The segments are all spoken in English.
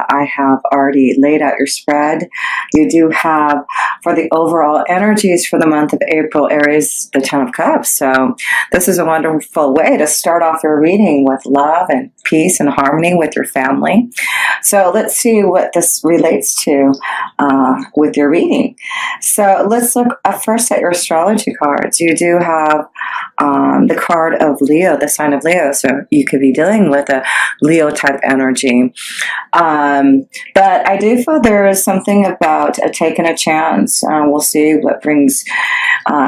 I have already laid out your spread. You do have, for the overall energies for the month of April, Aries, the Ten of Cups. So this is a wonderful way to start off your reading with love and peace and harmony with your family. So let's see what this relates to with your reading. So let's look first at your astrology cards. You do have the card of Leo, the sign of Leo. So you could be dealing with a Leo type energy. But I do feel there is something about taking a chance. We'll see what brings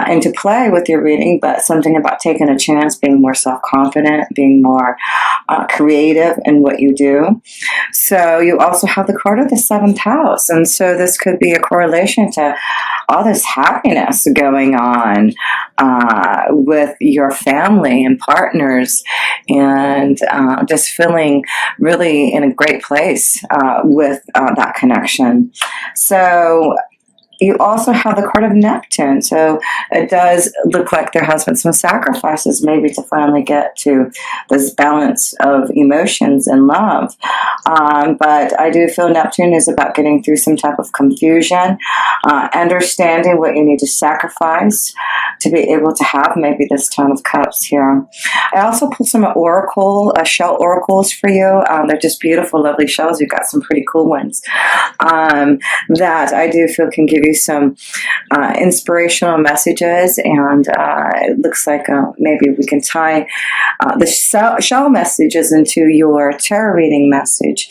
into play with your reading, but something about taking a chance, being more self-confident, being more creative in what you do. So you also have the card of the seventh house. And so this could be a correlation to all this happiness going on with your family and partners, and just feeling really in a great place with that connection. So you also have the card of Neptune. So it does look like there has been some sacrifices maybe to finally get to this balance of emotions and love. But I do feel Neptune is about getting through some type of confusion, understanding what you need to sacrifice to be able to have maybe this Ten of Cups here. I also pulled some shell oracles for you. They're just beautiful, lovely shells. You've got some pretty cool ones that I do feel can give you some inspirational messages, and it looks like maybe we can tie the shell messages into your tarot reading message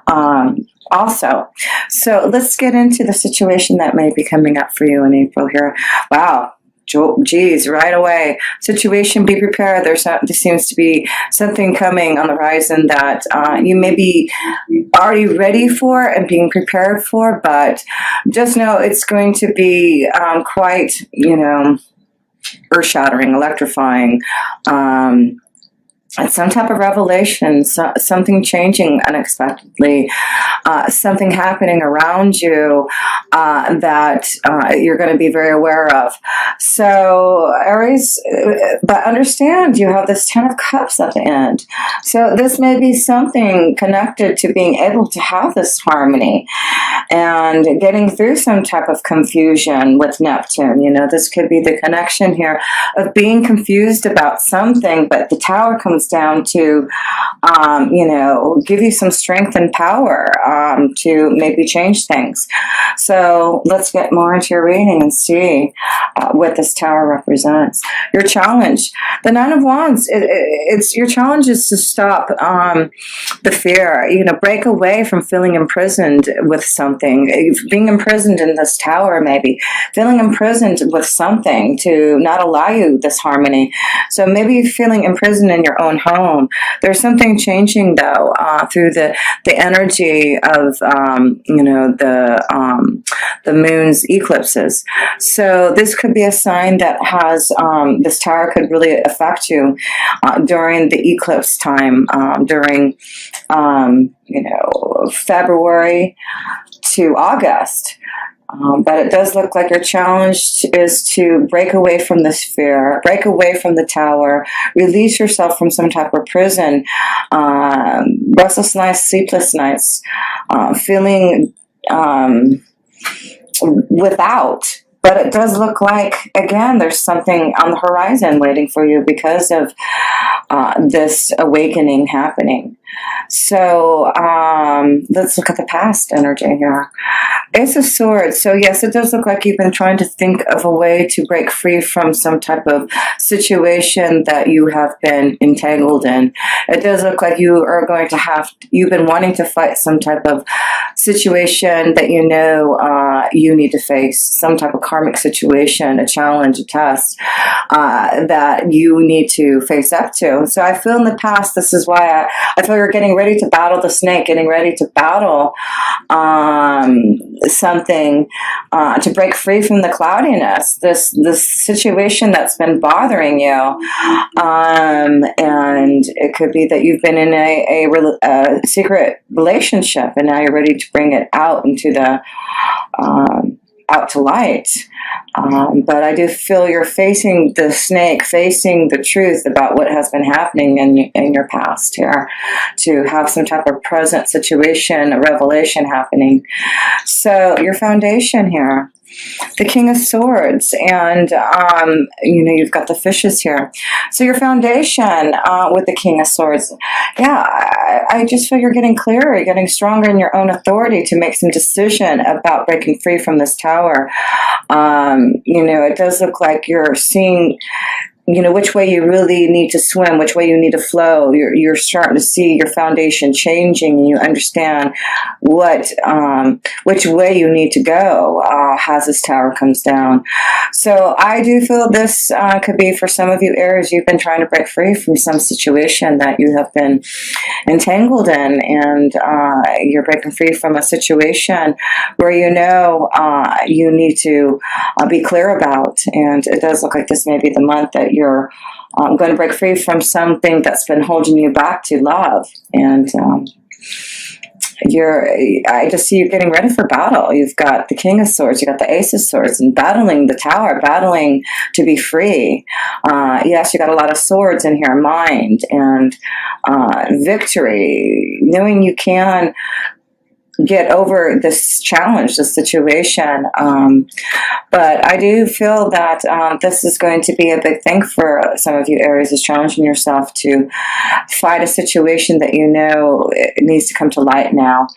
also. So let's get into the situation that may be coming up for you in April here. Wow. Geez, right away. Situation, be prepared. There seems to be something coming on the horizon that you may be already ready for and being prepared for, but just know it's going to be quite, earth-shattering, electrifying, some type of revelation, something changing unexpectedly, something happening around you that you're going to be very aware of. So Aries, but understand you have this Ten of Cups at the end. So this may be something connected to being able to have this harmony and getting through some type of confusion with Neptune. This could be the connection here of being confused about something, but the Tower comes down to, give you some strength and power to maybe change things. So let's get more into your reading and see what this Tower represents. Your challenge, the Nine of Wands, it's your challenge is to stop the fear, break away from feeling imprisoned with something, being imprisoned in this Tower, maybe feeling imprisoned with something to not allow you this harmony. So maybe feeling imprisoned in your own home. There's something changing though through the energy of the moon's eclipses. So this could be a sign that has this Tower could really affect you during the eclipse time, during February to August. But it does look like your challenge is to break away from this fear, break away from the Tower, release yourself from some type of prison, restless nights, sleepless nights, feeling without. But it does look like, again, there's something on the horizon waiting for you because of this awakening happening. So let's look at the past energy here. Ace of Swords. So yes, it does look like you've been trying to think of a way to break free from some type of situation that you have been entangled in. It does look like you are going to you've been wanting to fight some type of situation that you need to face, some type of karmic situation, a challenge, a test that you need to face up to. So I feel in the past, this is why I feel you're getting ready to battle the snake, getting ready to battle something to break free from the cloudiness, this situation that's been bothering you, and it could be that you've been in a secret relationship and now you're ready to bring it out into the out to light. But I do feel you're facing the snake, facing the truth about what has been happening in your past here, to have some type of present situation, a revelation happening. So your foundation here, the King of Swords, and you've got the fishes here. So your foundation with the King of Swords, yeah, I just feel you're getting clearer, you're getting stronger in your own authority to make some decision about breaking free from this tower. It does look like you're seeing which way you really need to swim, which way you need to flow. You're starting to see your foundation changing, and you understand which way you need to go as this tower comes down. So I do feel this could be for some of you Aries. You've been trying to break free from some situation that you have been entangled in, and you're breaking free from a situation where you need to be clear about. And it does look like this may be the month that you're going to break free from something that's been holding you back to love. And I just see you getting ready for battle. You've got the King of Swords, you've got the Ace of Swords, and battling the tower, battling to be free. Yes, you got a lot of swords in here, mind and victory, knowing you can get over this challenge, this situation. But I do feel that this is going to be a big thing for some of you Aries, is challenging yourself to fight a situation that it needs to come to light now.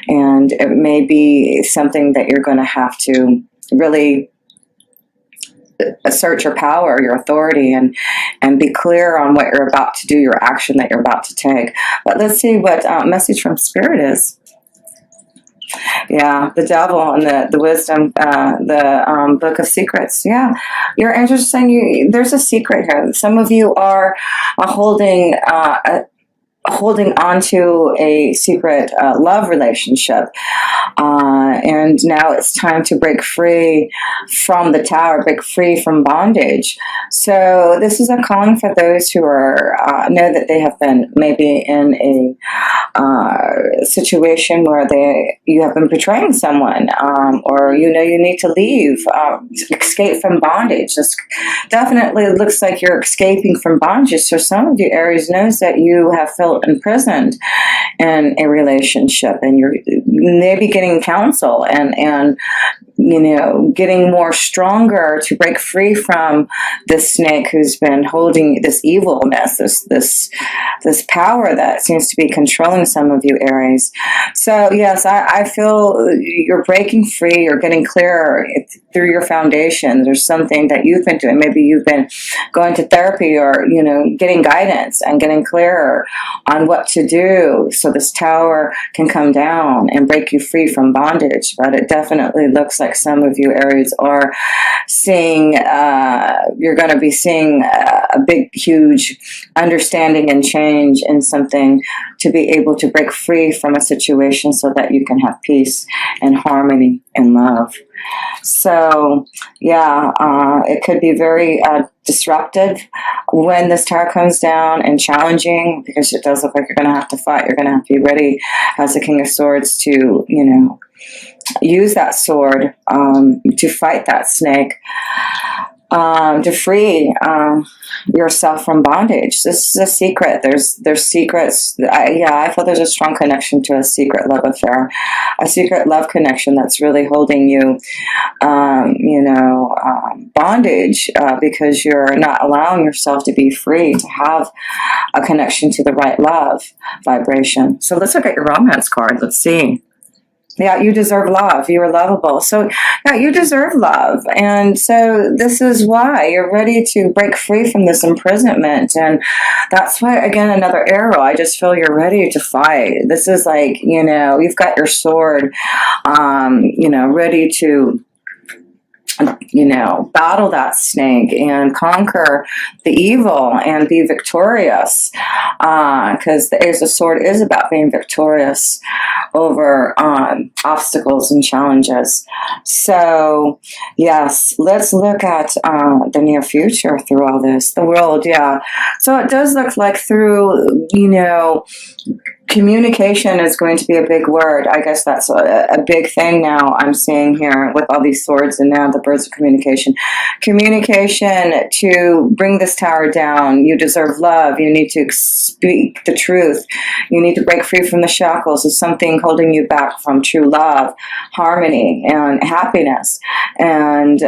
And it may be something that you're going to have to really assert your power, your authority, and be clear on what you're about to do, your action that you're about to take. But let's see what message from Spirit is. Yeah, the devil and the wisdom, the book of secrets. Yeah, your angels are saying there's a secret here. Some of you are holding on to a secret love relationship. And now it's time to break free from the tower, break free from bondage. So this is a calling for those who know that they have been maybe in a situation where you have been betraying someone, or you need to leave, escape from bondage. This definitely looks like you're escaping from bondage. So some of you Aries knows that you have felt imprisoned in a relationship, and you're maybe getting counsel and getting more stronger to break free from this snake who's been holding this evilness, this power that seems to be controlling some of you Aries. So yes, I feel you're breaking free, you're getting clearer through your foundation. There's something that you've been doing. Maybe you've been going to therapy, or getting guidance and getting clearer on what to do so this tower can come down and break you free from bondage. But it definitely looks like some of you Aries are seeing, you're going to be seeing a big, huge understanding and change in something to be able to break free from a situation so that you can have peace and harmony and love. So yeah, it could be very disruptive when this tower comes down, and challenging, because it does look like you're going to have to fight. You're going to have to be ready as the King of Swords to, use that sword to fight that snake, to free yourself from bondage. This is a secret. There's secrets. I feel there's a strong connection to a secret love affair, a secret love connection that's really holding you, bondage, because you're not allowing yourself to be free, to have a connection to the right love vibration. So let's look at your romance card. Let's see. Yeah, you deserve love. You are lovable. So, yeah, you deserve love. And so this is why you're ready to break free from this imprisonment. And that's why, again, another arrow. I just feel you're ready to fight. This is like, you've got your sword, ready to battle that snake and conquer the evil and be victorious, because the Ace of Swords is about being victorious over obstacles and challenges. So yes, let's look at the near future through all this. The world, yeah. So it does look like through, Communication is going to be a big word. I guess that's a big thing now I'm seeing here with all these swords and now the birds of communication. Communication to bring this tower down. You deserve love. You need to speak the truth. You need to break free from the shackles of something holding you back from true love, harmony, and happiness. And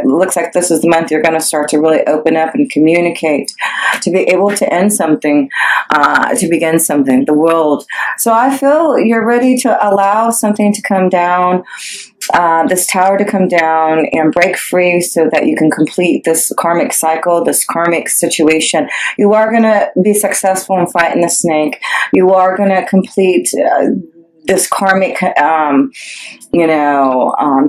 looks like this is the month you're going to start to really open up and communicate, to be able to end something, to begin something, the world. So I feel you're ready to allow something to come down, this tower to come down and break free so that you can complete this karmic cycle, this karmic situation. You are going to be successful in fighting the snake. You are going to complete this karmic,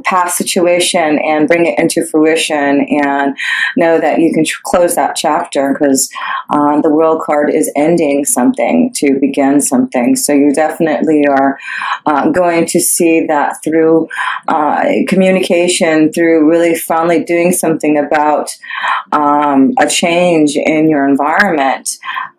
past situation and bring it into fruition, and know that you can close that chapter, because the world card is ending something to begin something. So you definitely are going to see that through communication, through really finally doing something about a change in your environment.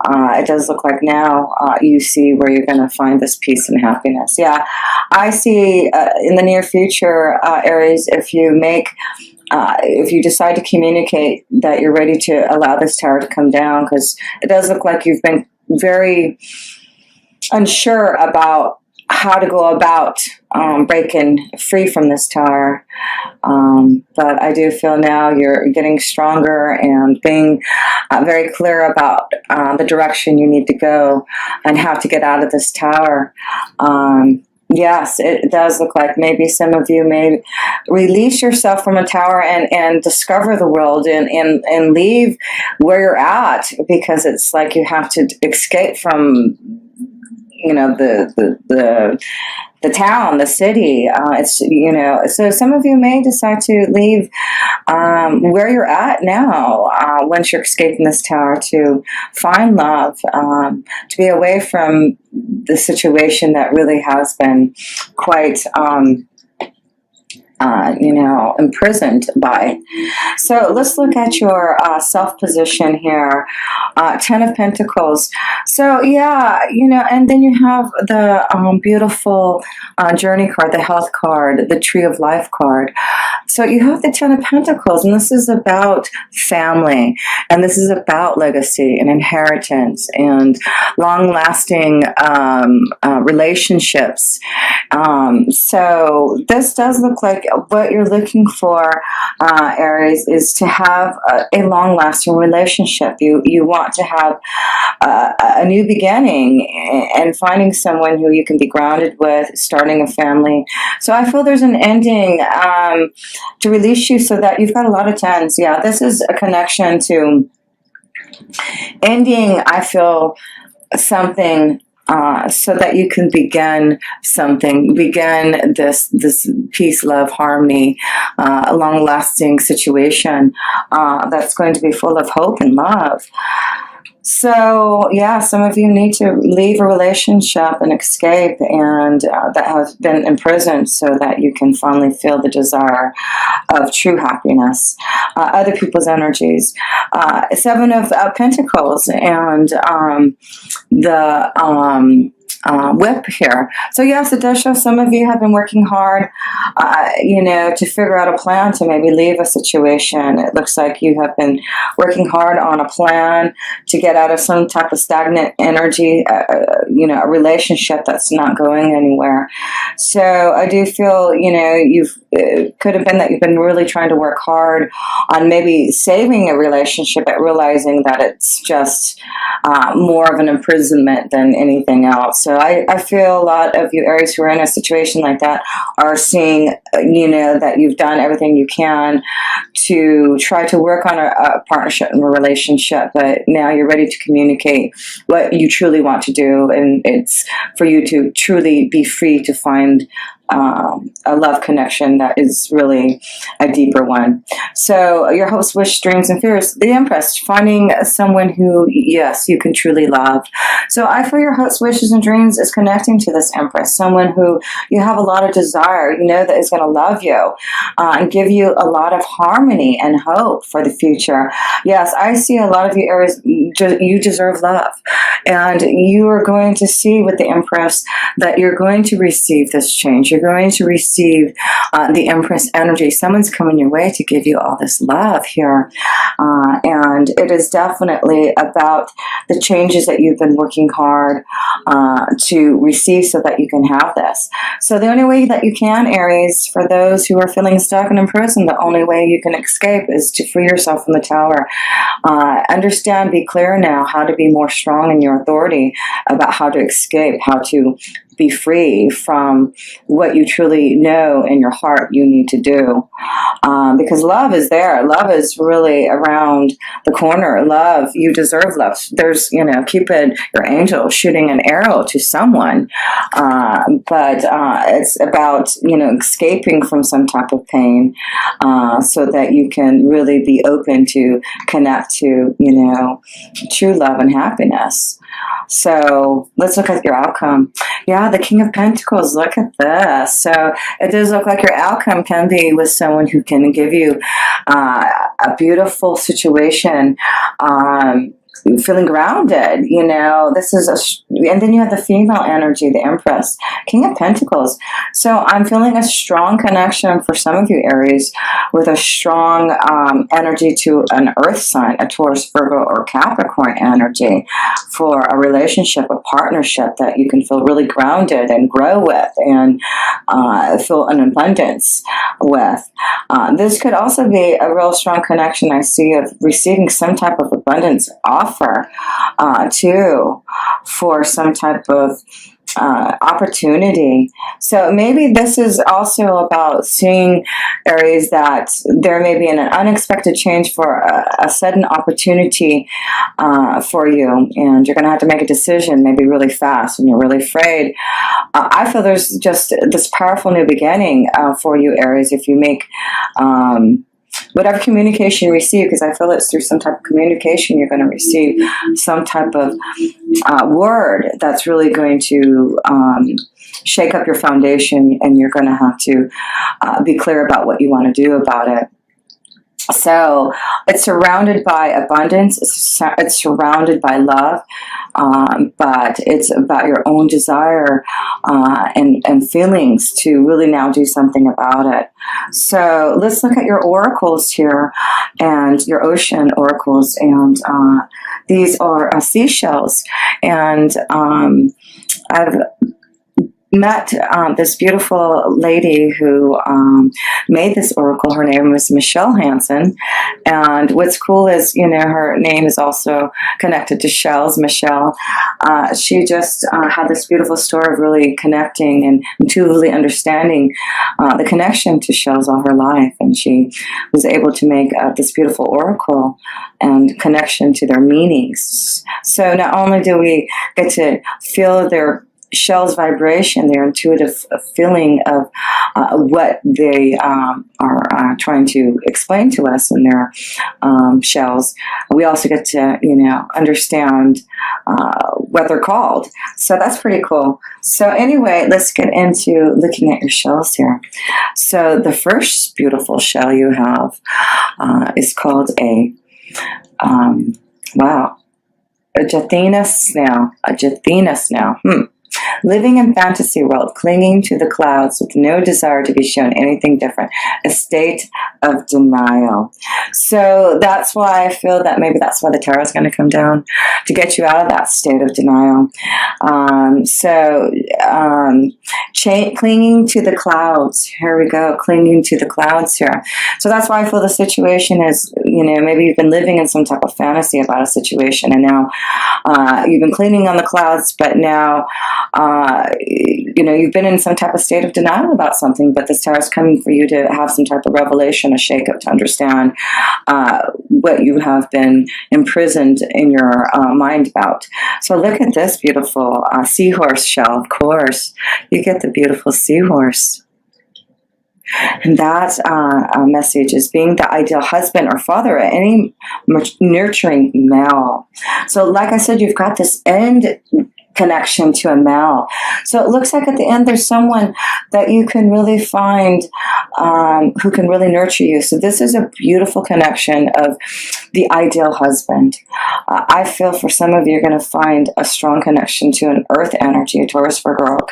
It does look like now you see where you're going to find this peace and happiness. Yeah, I see in the near future, Aries, if you decide to communicate that you're ready to allow this tower to come down, because it does look like you've been very unsure about how to go about breaking free from this tower. But I do feel now you're getting stronger and being very clear about the direction you need to go and how to get out of this tower. Yes, it does look like maybe some of you may release yourself from a tower and discover the world and leave where you're at, because it's like you have to escape from the town, the city. So some of you may decide to leave where you're at now, once you're escaping this tower, to find love, to be away from the situation that really has been quite imprisoned by. So let's look at your self-position here. 10 of Pentacles. So yeah, and then you have the beautiful journey card, the health card, the tree of life card. So you have the 10 of Pentacles, and this is about family, and this is about legacy and inheritance and long-lasting relationships. So this does look like what you're looking for, Aries, is to have a long-lasting relationship. You want to have a new beginning and finding someone who you can be grounded with, starting a family. So I feel there's an ending to release you, so that you've got a lot of 10s. Yeah, this is a connection to ending, I feel, something so that you can begin something, begin this peace, love, harmony, a long-lasting situation that's going to be full of hope and love. So yeah, some of you need to leave a relationship and escape, and that has been imprisoned, so that you can finally feel the desire of true happiness. Other people's energies. 7 of Pentacles and the whip here. So yes, it does show some of you have been working hard, to figure out a plan to maybe leave a situation. It looks like you have been working hard on a plan to get out of some type of stagnant energy, a relationship that's not going anywhere. So I do feel, it could have been that you've been really trying to work hard on maybe saving a relationship, but realizing that it's just more of an imprisonment than anything else. So I feel a lot of you Aries who are in a situation like that are seeing, that you've done everything you can to try to work on a partnership and a relationship, but now you're ready to communicate what you truly want to do, and it's for you to truly be free to find a love connection that is really a deeper one. So your hopes, wish, dreams, and fears. The Empress, finding someone who, yes, you can truly love. So I feel your hopes, wishes, and dreams is connecting to this Empress, someone who you have a lot of desire, you know, that is going to love you and give you a lot of harmony and hope for the future. Yes, I see a lot of you Aries, you deserve love. And you are going to see with the Empress that you're going to receive this change. You're going to receive the Empress energy. Someone's coming your way to give you all this love here. And it is definitely about the changes that you've been working hard to receive so that you can have this. So the only way that you can, Aries, for those who are feeling stuck and in prison, the only way you can escape is to free yourself from the Tower. Understand, be clear now how to be more strong in your authority about how to escape, how to be free from what you truly know in your heart you need to do. Because love is there. Love is really around the corner. Love, you deserve love. There's, you know, Cupid, your angel, shooting an arrow to someone. But it's about, you know, escaping from some type of pain so that you can really be open to connect to, you know, true love and happiness. So let's look at your outcome. Yeah, the King of Pentacles, look at this. So it does look like your outcome can be with someone who can give you a beautiful situation, feeling grounded, you know. This is and then you have the female energy, the Empress, King of Pentacles. So I'm feeling a strong connection for some of you Aries with a strong energy to an earth sign, a Taurus, Virgo, or Capricorn energy for a relationship, a partnership that you can feel really grounded and grow with and feel an abundance with. This could also be a real strong connection I see of receiving some type of abundance offer too, for some type of opportunity. So maybe this is also about seeing, Aries, that there may be an unexpected change for a sudden opportunity for you, and you're going to have to make a decision maybe really fast and you're really afraid. I feel there's just this powerful new beginning for you, Aries, if you make whatever communication you receive, because I feel it's through some type of communication you're going to receive some type of word that's really going to shake up your foundation, and you're going to have to be clear about what you want to do about it. So it's surrounded by abundance, it's surrounded by love, but it's about your own desire and feelings to really now do something about it. So let's look at your oracles here and your ocean oracles. And these are seashells. And I've met this beautiful lady who made this oracle. Her name was Michelle Hansen, and what's cool is, you know, her name is also connected to shells. Michelle, she just had this beautiful story of really connecting and intuitively understanding the connection to shells all her life, and she was able to make this beautiful oracle and connection to their meanings. So not only do we get to feel their shell's vibration, their intuitive feeling of what they are trying to explain to us in their shells, we also get to, you know, understand what they're called. So that's pretty cool. So anyway, let's get into looking at your shells here. So the first beautiful shell you have is called a Jathina snail. A Jathina snail. Living in fantasy world, clinging to the clouds with no desire to be shown anything different. A state of denial. So that's why I feel that maybe that's why the tarot is going to come down, to get you out of that state of denial. Clinging to the clouds. Here we go. Clinging to the clouds here. So that's why I feel the situation is, you know, maybe you've been living in some type of fantasy about a situation, and now you've been clinging on the clouds, but now you know, you've been in some type of state of denial about something, but this tower is coming for you to have some type of revelation, a shakeup, to understand what you have been imprisoned in your mind about. So look at this beautiful seahorse shell. Of course, you get the beautiful seahorse. And that message is being the ideal husband or father, any nurturing male. So like I said, you've got this end connection to a male. So it looks like at the end there's someone that you can really find who can really nurture you. So this is a beautiful connection of the ideal husband. I feel for some of you, you're going to find a strong connection to an earth energy, a Taurus, Virgo, or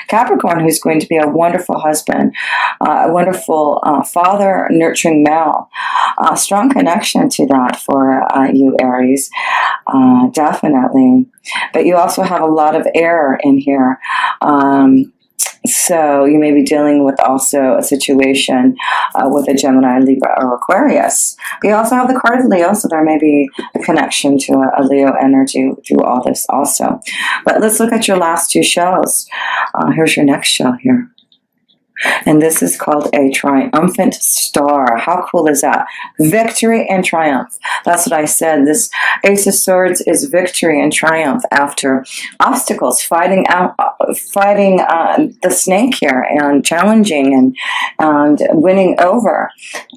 Capricorn, who's going to be a wonderful husband, a wonderful father, nurturing male. Strong connection to that for you, Aries, definitely. But you also have a lot of air in here. So you may be dealing with also a situation with a Gemini, Libra, or Aquarius. You also have the card of Leo, so there may be a connection to a Leo energy through all this also. But let's look at your last two shells. Here's your next shell here. And this is called a triumphant star. How cool is that? Victory and triumph. That's what I said. This Ace of Swords is victory and triumph after obstacles, fighting the snake here, and challenging and winning over.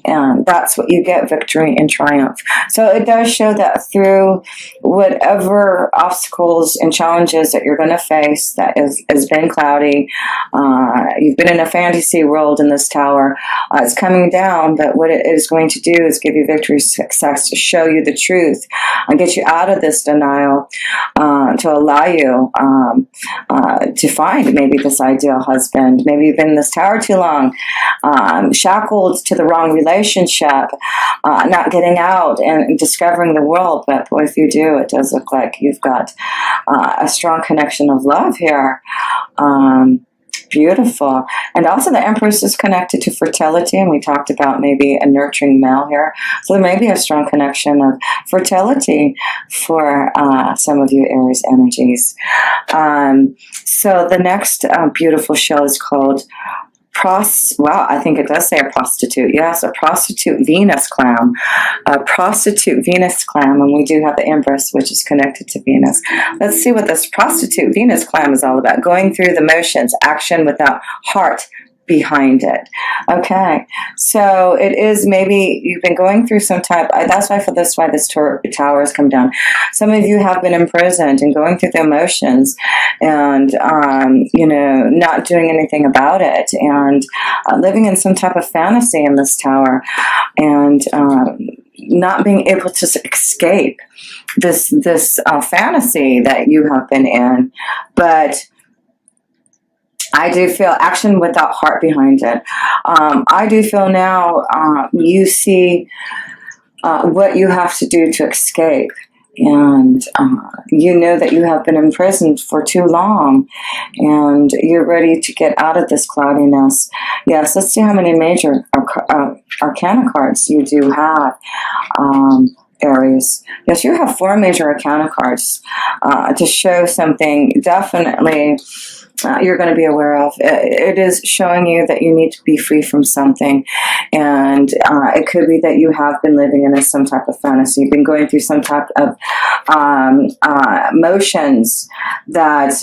And that's what you get, victory and triumph. So it does show that through whatever obstacles and challenges that you're going to face that has been cloudy, you've been in a fantasy world in this tower, it's coming down, but what it is going to do is give you victory, success, to show you the truth and get you out of this denial, to allow you to find maybe this ideal husband. Maybe you've been in this tower too long, shackled to the wrong relationship, not getting out and discovering the world. But boy, if you do, it does look like you've got a strong connection of love here. Beautiful. And also the Empress is connected to fertility, and we talked about maybe a nurturing male here. So there may be a strong connection of fertility for some of you Aries energies. So the next beautiful show is called wow, I think it does say a prostitute. Yes, a prostitute Venus clam. A prostitute Venus clam, and we do have the Empress, which is connected to Venus. Let's see what this prostitute Venus clam is all about. Going through the motions, action without heart behind it. Okay, so it is maybe you've been going through some type, that's why for this, why this tower has come down. Some of you have been imprisoned and going through the emotions and, you know, not doing anything about it, and living in some type of fantasy in this tower, and not being able to escape this fantasy that you have been in. But I do feel action without heart behind it. I do feel now you see what you have to do to escape. And you know that you have been imprisoned for too long, and you're ready to get out of this cloudiness. Yes, let's see how many major arcana cards you do have. Aries. Yes, you have 4 major arcana cards to show something definitely you're going to be aware of. It is showing you that you need to be free from something, and it could be that you have been living in some type of fantasy. You've been going through some type of motions that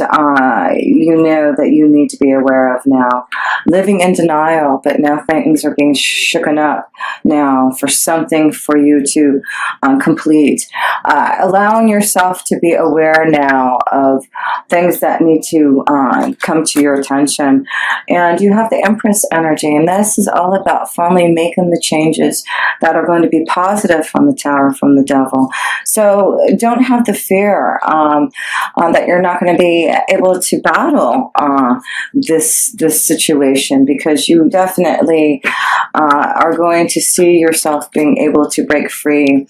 you know that you need to be aware of now. Living in denial, but now things are being shooken up now for something for you to complete. Allowing yourself to be aware now of things that need to come to your attention. And you have the Empress energy, and this is all about finally making the changes that are going to be positive from the tower, from the devil. So don't have the fear that you're not going to be able to battle this situation, because you definitely are going to see yourself being able to break free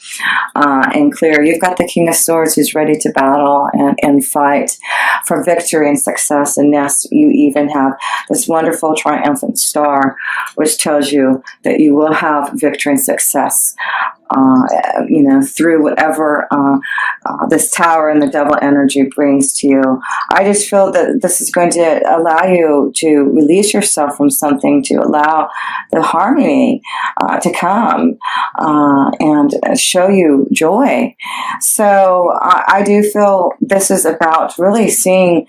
and clear. You've got the King of Swords who's ready to battle and fight for victory and success. And yes, you even have this wonderful triumphant star, which tells you that you will have victory and success through whatever this tower and the devil energy brings to you. I just feel that this is going to allow you to release yourself from something, to allow the harmony to come and show you joy. So I do feel this is about really seeing,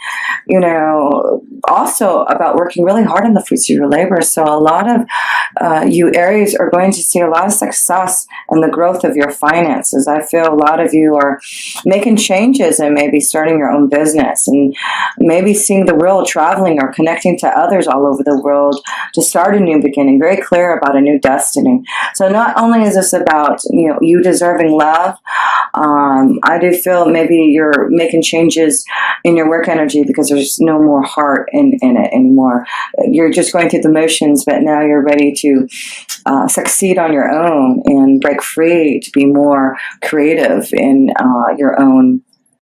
also about working really hard on the fruits of your labor. So a lot of you Aries are going to see a lot of success in the growth of your finances. I feel a lot of you are making changes and maybe starting your own business, and maybe seeing the world, traveling or connecting to others all over the world to start a new beginning, very clear about a new destiny. So not only is this about you deserving love, I do feel maybe you're making changes in your work energy because there's no more heart in it anymore. You're just going through the motions, but now you're ready to succeed on your own and break free to be more creative in your own